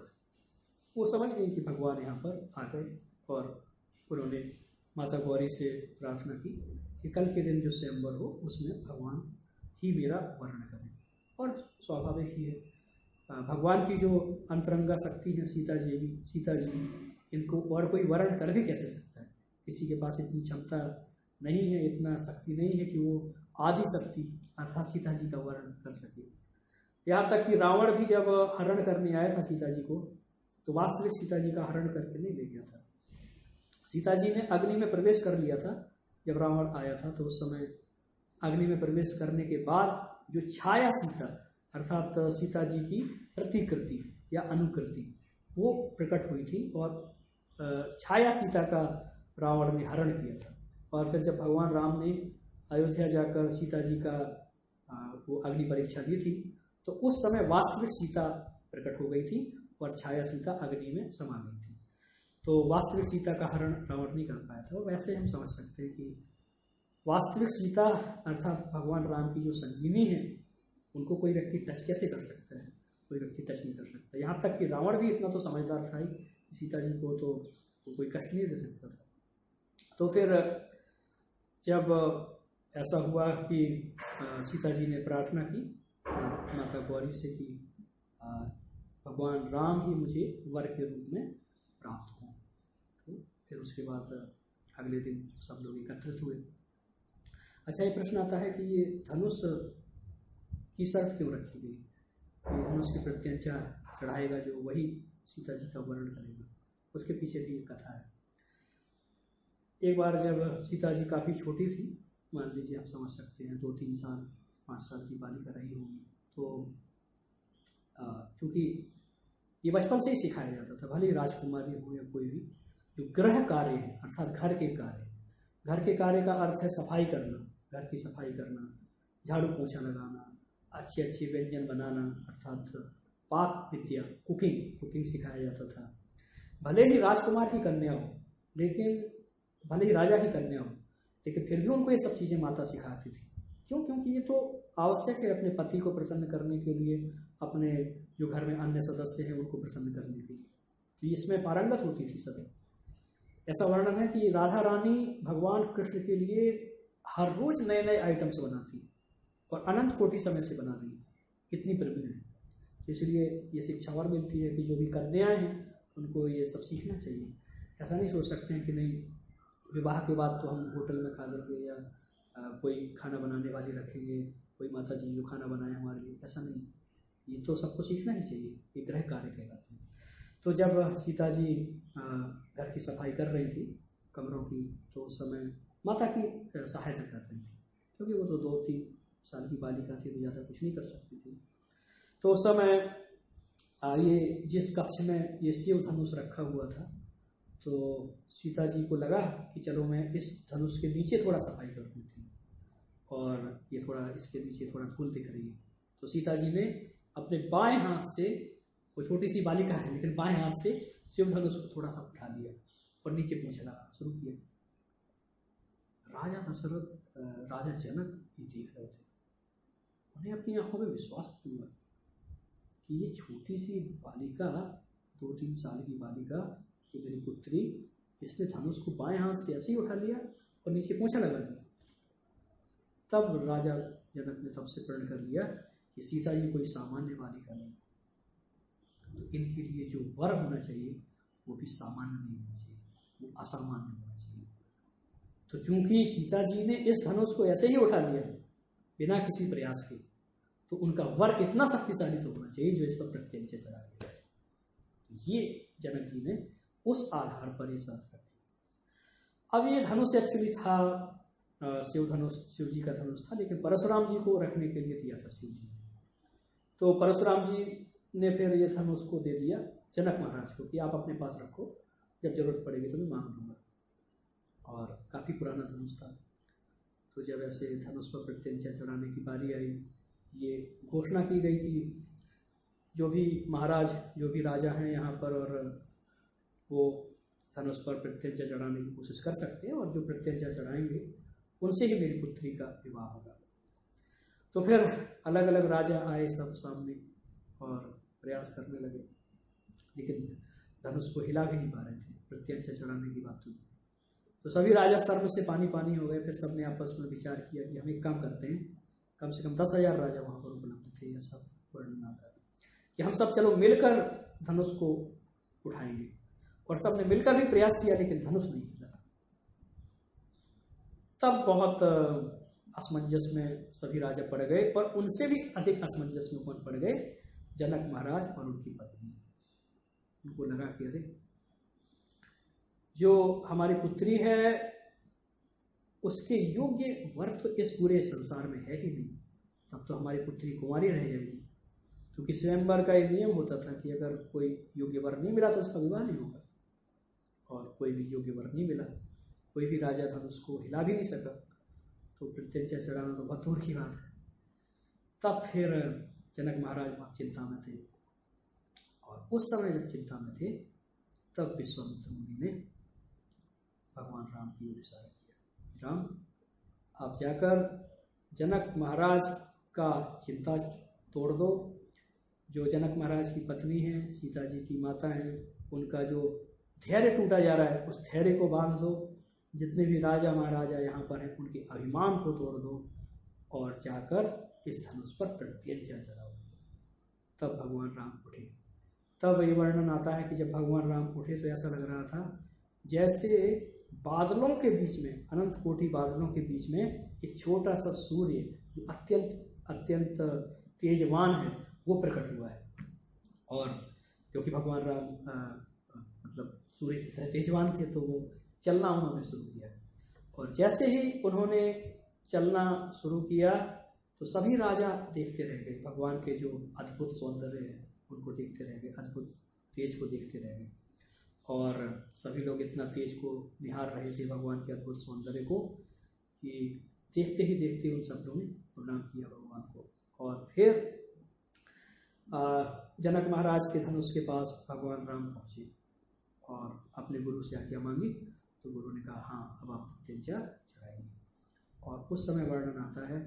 वो समझ गई कि भगवान यहाँ पर आ गए, और उन्होंने माता गौरी से प्रार्थना की कि कल के दिन जो स्वयंवर हो उसमें भगवान ही मेरा वर्ण करें। और स्वाभाविक ही है, भगवान की जो अंतरंगा शक्ति है सीता जी, इनको और कोई वर्ण कर भी कैसे सकता है? किसी के पास इतनी क्षमता नहीं है, इतना शक्ति नहीं है कि वो आदि शक्ति अर्थात सीता जी का वर्ण कर सके। यहाँ तक कि रावण भी जब हरण करने आया था सीता जी को, तो वास्तविक सीता जी का हरण करके नहीं ले गया था। सीता जी ने अग्नि में प्रवेश कर लिया था जब रावण आया था, तो उस समय अग्नि में प्रवेश करने के बाद जो छाया सीता अर्थात सीता जी की प्रतिकृति या अनुकृति वो प्रकट हुई थी, और छाया सीता का रावण ने हरण किया था। और फिर जब भगवान राम ने अयोध्या जाकर सीता जी का वो अग्नि परीक्षा दी थी, तो उस समय वास्तविक सीता प्रकट हो गई थी और छाया सीता अग्नि में समा गई थी। तो वास्तविक सीता का हरण रावण नहीं कर पाया था। वैसे हम समझ सकते हैं कि वास्तविक सीता अर्थात भगवान राम की जो संगिनी है, उनको कोई व्यक्ति टच कैसे कर सकता है? कोई व्यक्ति टच नहीं कर सकता। यहाँ तक कि रावण भी इतना तो समझदार था ही, सीता जी को तो कोई कष्ट नहीं दे सकता था। तो फिर जब ऐसा हुआ कि सीता जी ने प्रार्थना की माता गौरी से कि भगवान राम ही मुझे वर के रूप में प्राप्त हों, तो फिर उसके बाद अगले दिन सब लोग एकत्रित हुए। अच्छा, ये प्रश्न आता है कि ये धनुष की शर्त क्यों रखी गई? कि धनुष की प्रत्यंचा चढ़ाएगा जो वही सीता जी का वर्णन करेगा। उसके पीछे भी एक कथा है। एक बार जब सीता जी काफ़ी छोटी थी, मान लीजिए आप समझ सकते हैं 2-3 साल 5 साल की बालिका रही होगी, तो क्योंकि ये बचपन से ही सिखाया जाता था, भले ही राजकुमारी हो या कोई भी, जो गृह कार्य है अर्थात घर के कार्य का अर्थ है सफाई करना, घर की सफाई करना, झाड़ू पोछा लगाना, अच्छे अच्छे व्यंजन बनाना अर्थात पाक विद्या, कुकिंग सिखाया जाता था। भले ही राजकुमार की कन्या हो, लेकिन भले ही राजा की कन्या हो, लेकिन फिर भी उनको ये सब चीज़ें माता सिखाती थी। क्यों? क्योंकि ये तो आवश्यक है अपने पति को प्रसन्न करने के लिए, अपने जो घर में अन्य सदस्य हैं उनको प्रसन्न करने के लिए, तो इसमें पारंगत होती थी सभी। ऐसा वर्णन है कि राधा रानी भगवान कृष्ण के लिए हर रोज नए नए आइटम्स बनाती और अनंत कोटि समय से बना रही, इतनी प्रवीण है। इसलिए ये शिक्षा और मिलती है कि जो भी कन्याएं हैं उनको ये सब सीखना चाहिए। ऐसा नहीं सोच सकते हैं कि नहीं विवाह के बाद तो हम होटल में खा लेंगे या कोई खाना बनाने वाली रखेंगे, कोई माता जी जो खाना बनाए हमारे लिए, ऐसा नहीं। ये तो सबको सीखना ही चाहिए, ये गृह कार्य कहलाते हैं। तो जब सीता जी घर की सफाई कर रही थी कमरों की, तो उस समय माता की सहायता कर रही थी, क्योंकि वो तो 2-3 साल की बालिका थी, तो ज़्यादा कुछ नहीं कर सकती थी। तो उस समय ये जिस कक्ष में ये शिव धनुष रखा हुआ था, तो सीता जी को लगा कि चलो मैं इस धनुष के नीचे थोड़ा सफाई कर देती हूँ, और ये थोड़ा इसके नीचे थोड़ा धूल दिख रही है। तो सीता जी ने अपने बाएं हाथ से, वो छोटी सी बालिका है लेकिन बाएं हाथ से शिव धनुष को थोड़ा सा उठा लिया और नीचे पोंछ लगाना शुरू किया। राजा दशरथ, राजा जनक ये देख रहे थे, उन्हें अपनी आंखों में विश्वास नहीं हुआ कि ये छोटी सी बालिका, 2-3 साल की बालिका, ये मेरी पुत्री, इसने धनुष को बाएं हाथ से ऐसे ही उठा लिया और नीचे पोंछा लगा दिया। तब राजा जनक ने तब से प्रण कर लिया कि सीता जी कोई सामान्य बालिका नहीं, तो इनके लिए जो वर होना चाहिए वो भी सामान्य नहीं होना चाहिए, वो असामान्य होना चाहिए। तो चूंकि सीता जी ने इस धनुष को ऐसे ही उठा लिया बिना किसी प्रयास के, तो उनका वर इतना शक्तिशाली तो होना चाहिए जो इस पर प्रत्यंचा चढ़ा दिया। तो ये जनक जी ने उस आधार पर ये शर्त रखी। अब ये धनुष एक्चुअली था शिव धनुष, शिव जी का धनुष था, लेकिन परशुराम जी को रखने के लिए दिया था शिव जी। तो परशुराम जी ने फिर ये धनुष को दे दिया जनक महाराज को कि आप अपने पास रखो, जब जरूरत पड़ेगी तो मैं मांग लूँगा। और काफ़ी पुराना धनुष था। तो जब ऐसे धनुष पर प्रत्यंचा चढ़ाने की बारी आई, ये घोषणा की गई कि जो भी महाराज, जो भी राजा हैं यहाँ पर, और वो धनुष पर प्रत्यंचा चढ़ाने की कोशिश कर सकते हैं, और जो प्रत्यंचा चढ़ाएंगे उनसे ही मेरी पुत्री का विवाह होगा। तो फिर अलग अलग राजा आए सब सामने और प्रयास करने लगे, लेकिन धनुष को हिला भी नहीं पा रहे थे, प्रत्यंचा चढ़ाने की बात थी। तो सभी राजा सर्व से पानी पानी हो गए। फिर सबने आपस में विचार किया कि हम एक काम करते हैं, कम से कम 10,000 राजा वहाँ पर उपलब्ध थे, ऐसा वर्णन आता है कि हम सब चलो मिलकर धनुष को उठाएंगे। और सबने मिलकर भी प्रयास किया, लेकिन धनुष नहीं हिला। तब बहुत असमंजस में सभी राजा पड़ गए, और उनसे भी अधिक असमंजस में कौन पड़ गए? जनक महाराज और उनकी पत्नी। उनको लगा कि अरे जो हमारी पुत्री है उसके योग्य वर तो इस पूरे संसार में है ही नहीं, तब तो हमारी पुत्री कुंवारी रह जाएगी। क्योंकि स्वयंवर का एक नियम होता था कि अगर कोई योग्य वर नहीं मिला तो उसका विवाह नहीं होगा, और कोई भी योग्य वर नहीं मिला, कोई भी राजा धनुष को हिला भी नहीं सका, तो प्रत्यंचा चढ़ाना तो बहुत दूर की बात है। तब फिर जनक महाराज बहुत चिंता में थे, और उस समय जब चिंता में थे तब विश्वामित्र मुनि ने भगवान राम की ओर इशारा किया, राम आप जाकर जनक महाराज का चिंता तोड़ दो। जो जनक महाराज की पत्नी है, सीता जी की माता हैं, उनका जो धैर्य टूटा जा रहा है उस धैर्य को बांध दो। जितने भी राजा महाराजा यहाँ पर हैं उनके अभिमान को तोड़ दो, और जाकर इस धनुष पर प्रत्यंचा चढ़ाओ। तब भगवान राम उठे। तब ये वर्णन आता है कि जब भगवान राम उठे तो ऐसा लग रहा था जैसे बादलों के बीच में, अनंत कोटि बादलों के बीच में एक छोटा सा सूर्य जो अत्यंत अत्यंत तेजवान है, वो प्रकट हुआ है। और क्योंकि भगवान राम मतलब सूर्य की तरह तेजवान थे, तो वो चलना उन्होंने शुरू किया। और जैसे ही उन्होंने चलना शुरू किया तो सभी राजा देखते रह गए, भगवान के जो अद्भुत सौंदर्य है उनको देखते रह गए, अद्भुत तेज को देखते रह गए। और सभी लोग इतना तेज को निहार रहे थे, भगवान के अद्भुत सौंदर्य को, कि देखते ही देखते उन सब लोगों ने प्रणाम किया भगवान को। और फिर जनक महाराज के धनुष के पास भगवान राम पहुँचे और अपने गुरु से आज्ञा मांगी। तो गुरु ने कहा हाँ, अब आप प्रत्यंचा चढ़ाएंगे। और उस समय वर्णन आता है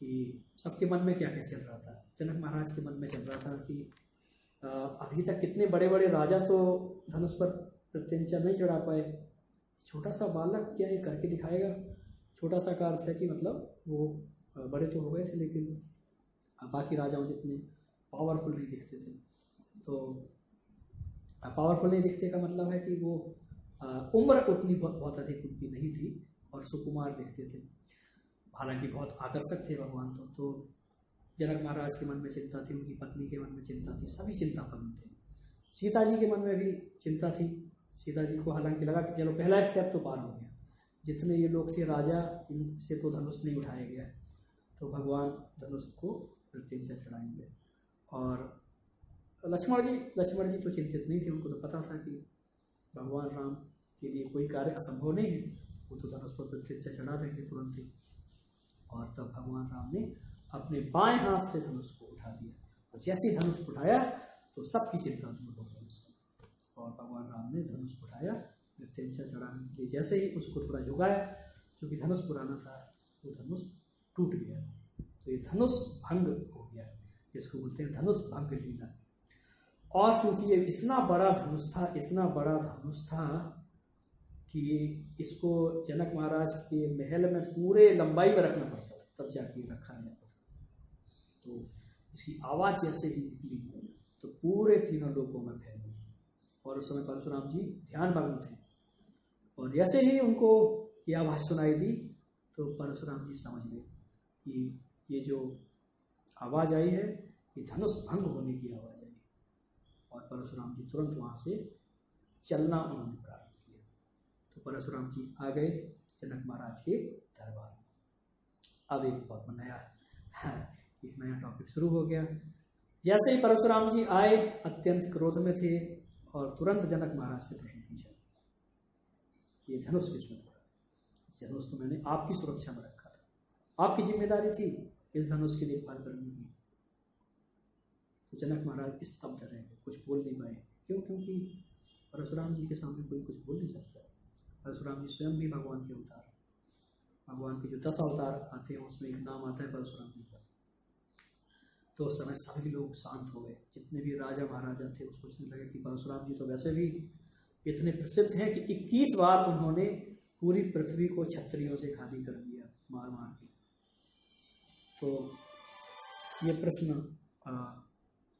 कि सबके मन में क्या क्या चल रहा था। जनक महाराज के मन में चल रहा था कि अभी तक कितने बड़े बड़े राजा तो धनुष पर प्रत्यंचा नहीं चढ़ा पाए, छोटा सा बालक क्या ये करके दिखाएगा। छोटा सा का अर्थ है कि मतलब वो बड़े तो हो गए थे लेकिन बाकी राजाओं जितने पावरफुल नहीं दिखते थे। तो पावरफुल नहीं दिखते का मतलब है कि वो उम्र उतनी बहुत अधिक उनकी नहीं थी और सुकुमार दिखते थे, हालांकि बहुत आकर्षक थे भगवान। तो जनक महाराज के मन में चिंता थी, उनकी पत्नी के मन में चिंता थी, सभी चिंतापन्न थे। सीता जी के मन में भी चिंता थी। सीता जी को हालांकि लगा कि चलो पहला स्टेप तो पार हो गया, जितने ये लोग थे राजा, इनसे तो धनुष नहीं उठाया गया है, तो भगवान धनुष को प्रत्यंचा चढ़ाएंगे। और लक्ष्मण जी तो चिंतित नहीं थे, उनको तो पता था कि भगवान राम के लिए कोई कार्य असंभव नहीं है, वो तो धनुष पर प्रत्यंचा चढ़ा देंगे तुरंत ही। और तब भगवान राम ने अपने बाएं हाथ से धनुष को उठा दिया, और जैसे ही धनुष उठाया तो सबकी चिंता दूर हो गई उससे। और भगवान राम ने धनुष उठाया प्रत्यंचा चढ़ाने के लिए। जैसे ही उसको थोड़ा झुकाया, क्योंकि धनुष पुराना था, वो धनुष टूट गया। तो ये धनुष भंग हो गया, जिसको बोलते हैं धनुष भंग लीला। और क्योंकि ये इतना बड़ा धनुष था कि इसको जनक महाराज के महल में पूरे लंबाई में रखना पड़ता था, तब जाके रखा जाता था। तो इसकी आवाज़ जैसे ही निकली तो पूरे तीनों लोगों में फैल गई। और उस समय परशुराम जी ध्यान मग्न थे, और जैसे ही उनको ये आवाज़ सुनाई दी तो परशुराम जी समझ गए कि ये जो आवाज़ आई है ये धनुष भंग होने की आवाज़ आई। और परशुराम जी तुरंत वहाँ से चलना उन्होंने प्रारंभ किया। तो परशुराम जी आ गए जनक महाराज के दरबार। अब एक बहुत नया टॉपिक शुरू हो गया। जैसे ही परशुराम जी आए, अत्यंत क्रोध में थे, और तुरंत जनक महाराज से प्रश्न पूछा, ये धनुष किसने पड़ा? धनुष तो मैंने आपकी सुरक्षा में रखा था, आपकी जिम्मेदारी थी इस धनुष की देखभाल करने की। तो जनक महाराज स्तब्ध रहे, कुछ बोल नहीं पाए। क्यों? क्योंकि परशुराम जी के सामने कोई कुछ बोल नहीं सकता। परशुराम जी स्वयं भी भगवान के अवतार, भगवान के जो 10 अवतार आते हैं उसमें एक नाम आता है परशुराम जी का। तो उस समय सभी लोग शांत हो गए, जितने भी राजा महाराजा थे वो सोचने लगे कि परशुराम जी तो वैसे भी इतने प्रसिद्ध हैं कि 21 बार उन्होंने पूरी पृथ्वी को क्षत्रियों से खाली कर दिया, मार मार के। तो ये प्रश्न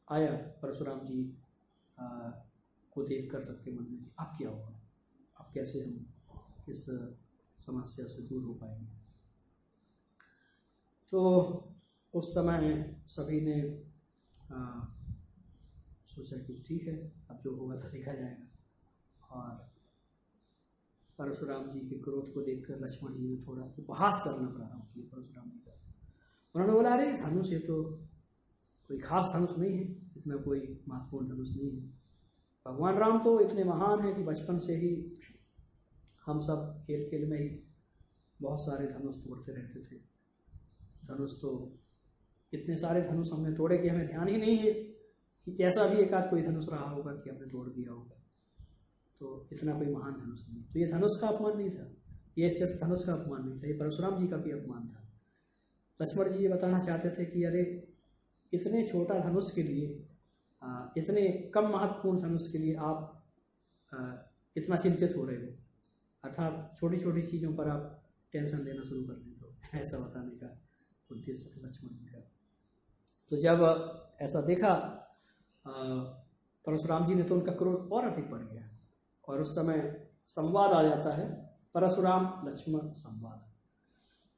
आया परशुराम जी को देख कर सबके मन में, अब क्या होगा, अब कैसे हम इस समस्या से दूर हो पाएंगे। तो उस समय सभी ने सोचा कि ठीक है, अब जो होगा तो देखा जाएगा। और परशुराम जी के क्रोध को देखकर लक्ष्मण जी ने थोड़ा उपहास करना प्रारंभ किया परशुराम जी का। उन्होंने बोला, अरे धनुष ये तो कोई खास धनुष नहीं है, इतना कोई महत्वपूर्ण धनुष नहीं है। भगवान राम तो इतने महान हैं कि बचपन से ही हम सब खेल खेल में ही बहुत सारे धनुष तोड़ते रहते थे। धनुष तो इतने सारे धनुष हमने तोड़े कि हमें ध्यान ही नहीं है कि ऐसा भी एक आध कोई धनुष रहा होगा कि हमने तोड़ दिया होगा। तो इतना कोई महान धनुष नहीं। तो ये धनुष का अपमान नहीं था, ये सिर्फ धनुष का अपमान नहीं था, ये परशुराम जी का भी अपमान था। लक्ष्मण जी ये बताना चाहते थे कि अरे इतने छोटा धनुष के लिए, इतने कम महत्वपूर्ण धनुष के लिए आप इतना चिंतित हो रहे हो, अर्थात छोटी छोटी चीज़ों पर आप टेंशन लेना शुरू कर दें। तो ऐसा बताने का उद्देश्य था लक्ष्मण जी का। तो जब ऐसा देखा परशुराम जी ने तो उनका क्रोध और अधिक बढ़ गया, और उस समय संवाद आ जाता है, परशुराम लक्ष्मण संवाद,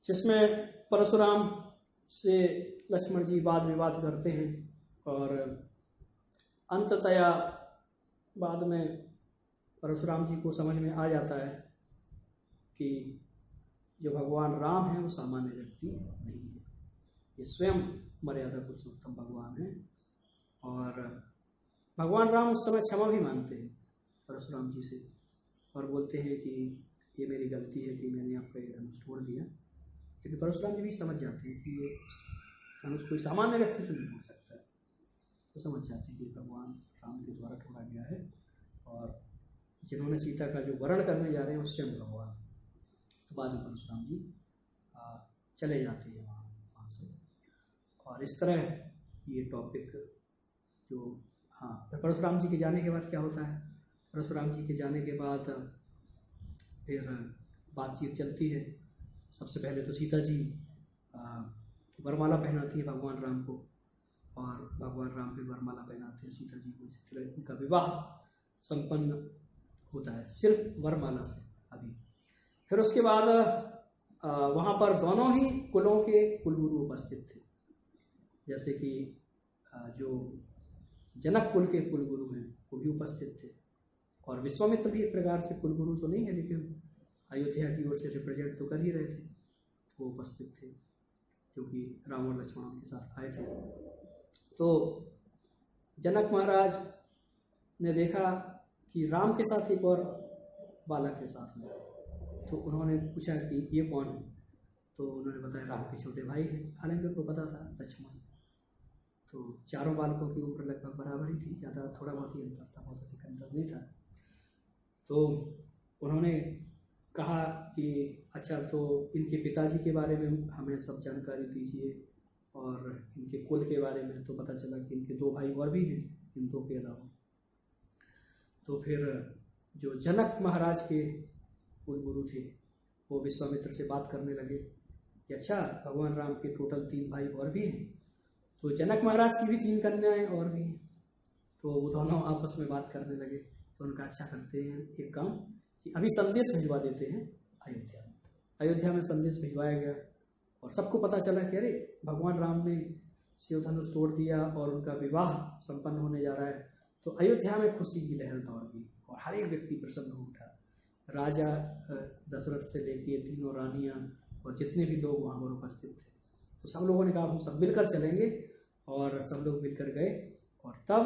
जिसमें परशुराम से लक्ष्मण जी वाद विवाद करते हैं और अंततया बाद में परशुराम जी को समझ में आ जाता है कि जो भगवान राम है वो सामान्य व्यक्ति नहीं है, ये स्वयं मर्यादा पुरुषोत्तम भगवान है। और भगवान राम उस समय क्षमा भी मांगते हैं परशुराम जी से और बोलते हैं कि ये मेरी गलती है कि मैंने आपका ये धनुष तोड़ दिया। लेकिन परशुराम जी भी समझ जाते हैं कि ये धनुष कोई सामान्य व्यक्ति से नहीं तोड़ सकता है, तो समझ जाते हैं कि भगवान राम के द्वारा तोड़ा गया है और जिन्होंने सीता का जो वरण करने जा रहे हैं उससे भगवान। तो बाद में परशुराम जी चले जाते हैं वहाँ से। और इस तरह ये टॉपिक जो फिर परशुराम जी के जाने के बाद क्या होता है, परशुराम जी के जाने के बाद फिर बातचीत चलती है। सबसे पहले तो सीता जी वरमाला पहनाती है भगवान राम को और भगवान राम फिर वरमाला पहनाते हैं सीता जी को, जिस तरह उनका विवाह संपन्न होता है सिर्फ वरमाला से। अभी फिर उसके बाद वहाँ पर दोनों ही कुलों के कुलगुरु उपस्थित थे, जैसे कि जो जनक कुल के कुलगुरु हैं वो भी उपस्थित थे और विश्वामित्र भी एक प्रकार से कुलगुरु तो नहीं है लेकिन अयोध्या की ओर से रिप्रेजेंट तो कर ही रहे थे, वो उपस्थित थे क्योंकि राम और लक्ष्मण उनके साथ आए थे। तो जनक महाराज ने देखा कि राम के साथ एक और बालक के साथ में, तो उन्होंने पूछा कि ये कौन है, तो उन्होंने बताया राम के छोटे भाई हैं। हालांकि उनको पता था लक्ष्मण। तो चारों बालकों की उम्र लगभग बराबर ही थी, ज़्यादा थोड़ा बहुत ही अंतर था, बहुत अधिक अंतर नहीं था। तो उन्होंने कहा कि अच्छा तो इनके पिताजी के बारे में हमें सब जानकारी दीजिए और इनके कुल के बारे में। तो पता चला कि इनके 2 भाई और भी हैं इन 2 के अलावा। तो फिर जो जनक महाराज के कुलगुरु थे वो विश्वामित्र से बात करने लगे कि अच्छा भगवान राम के टोटल 3 भाई और भी हैं, तो जनक महाराज की भी 3 कन्याएं और भी हैं। तो वो दोनों आपस में बात करने लगे। तो उनका अच्छा करते हैं एक काम कि अभी संदेश भिजवा देते हैं अयोध्या में। अयोध्या में संदेश भिजवाया गया और सबको पता चला कि अरे भगवान राम ने शिव धनुष तोड़ दिया और उनका विवाह संपन्न होने जा रहा है। तो अयोध्या में खुशी की लहर दौड़ गई और हर एक व्यक्ति प्रसन्न हो उठा। राजा दशरथ से लेके 3 रानियां और जितने भी लोग वहाँ पर उपस्थित थे, तो सब लोगों ने कहा हम सब मिलकर चलेंगे और सब लोग मिलकर गए। और तब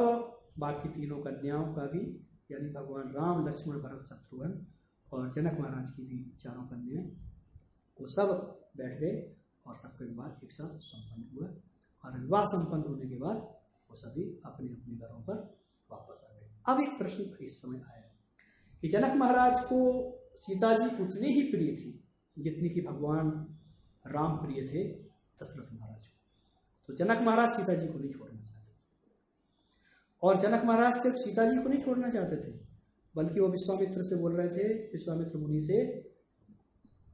बाकी 3 कन्याओं का भी, यानी भगवान राम, लक्ष्मण, भरत, शत्रुघ्न और जनक महाराज की भी 4 कन्याएं, वो सब बैठ गए और सबका विवाह एक साथ संपन्न हुआ। और विवाह संपन्न होने के बाद वो सभी अपने अपने घरों पर वापस आ गए। अब एक प्रश्न इस समय आया कि जनक महाराज को सीता जी उतनी ही प्रिय थी जितनी कि भगवान राम प्रिय थे दशरथ महाराज को। तो जनक महाराज सीता जी को नहीं छोड़ना चाहते और जनक महाराज सिर्फ सीता जी को नहीं छोड़ना चाहते थे, बल्कि वो विश्वामित्र से बोल रहे थे, विश्वामित्र मुनि से,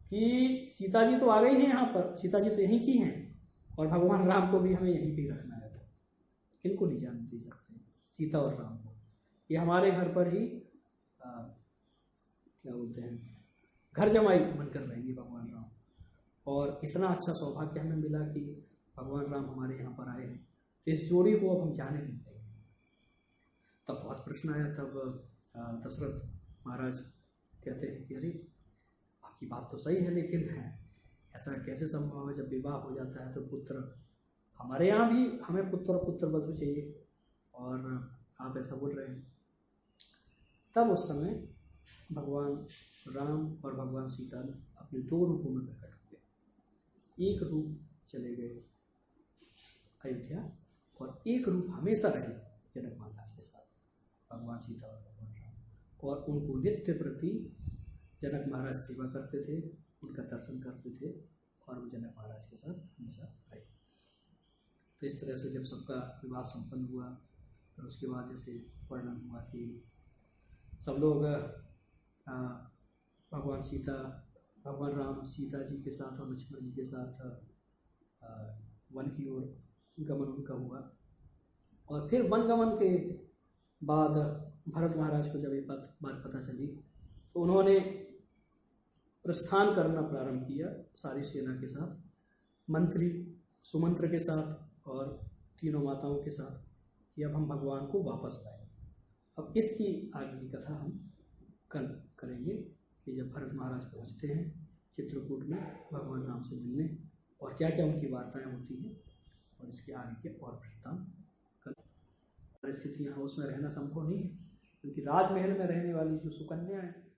कि सीता जी तो आ गई हैं यहाँ पर, सीता जी तो यहीं की हैं और भगवान राम को भी हमें यहीं पे रखना है, इनको नहीं जाने दे सकते सीता और राम को। ये हमारे घर पर ही क्या बोलते हैं, घर जमाई बनकर रहेंगे भगवान राम। और इतना अच्छा सौभाग्य हमें मिला कि भगवान राम हमारे यहाँ पर आए हैं, तो इस जोड़ी को अब हम जाने नहीं देंगे। तब बहुत प्रश्न आया। तब दशरथ महाराज कहते हैं कि अरे आपकी बात तो सही है, लेकिन ऐसा कैसे संभव है, जब विवाह हो जाता है तो पुत्र, हमारे यहाँ भी हमें पुत्र और पुत्रवधू चाहिए और आप ऐसा बोल रहे हैं। तब उस समय भगवान राम और भगवान सीता अपने 2 रूपों में प्रकट हुए। एक रूप चले गए अयोध्या और एक रूप हमेशा रहे जनक महाराज के साथ, भगवान सीता और भगवान राम। और उनको नित्य प्रति जनक महाराज सेवा करते थे, उनका दर्शन करते थे और वो जनक महाराज के साथ हमेशा रहे। तो इस तरह से जब सबका विवाह संपन्न हुआ, फिर उसके बाद जैसे वर्णन हुआ कि सब लोग भगवान राम सीता जी के साथ और लक्ष्मण जी के साथ वन की ओर गमन उनका हुआ। और फिर वन गमन के बाद भरत महाराज को जब ये बात पता चली तो उन्होंने प्रस्थान करना प्रारंभ किया सारी सेना के साथ, मंत्री सुमंत्र के साथ और 3 माताओं के साथ। कि अब हम भगवान को वापस लाएं। अब इसकी आगे की कथा हम कल करेंगे कि जब भरत महाराज पहुँचते हैं चित्रकूट में भगवान राम से मिलने, और क्या क्या उनकी वार्ताएं होती हैं, और इसके आगे के और वृत्तांत कल। परिस्थितियाँ उसमें रहना संभव नहीं है, क्योंकि राजमहल में रहने वाली जो सुकन्या है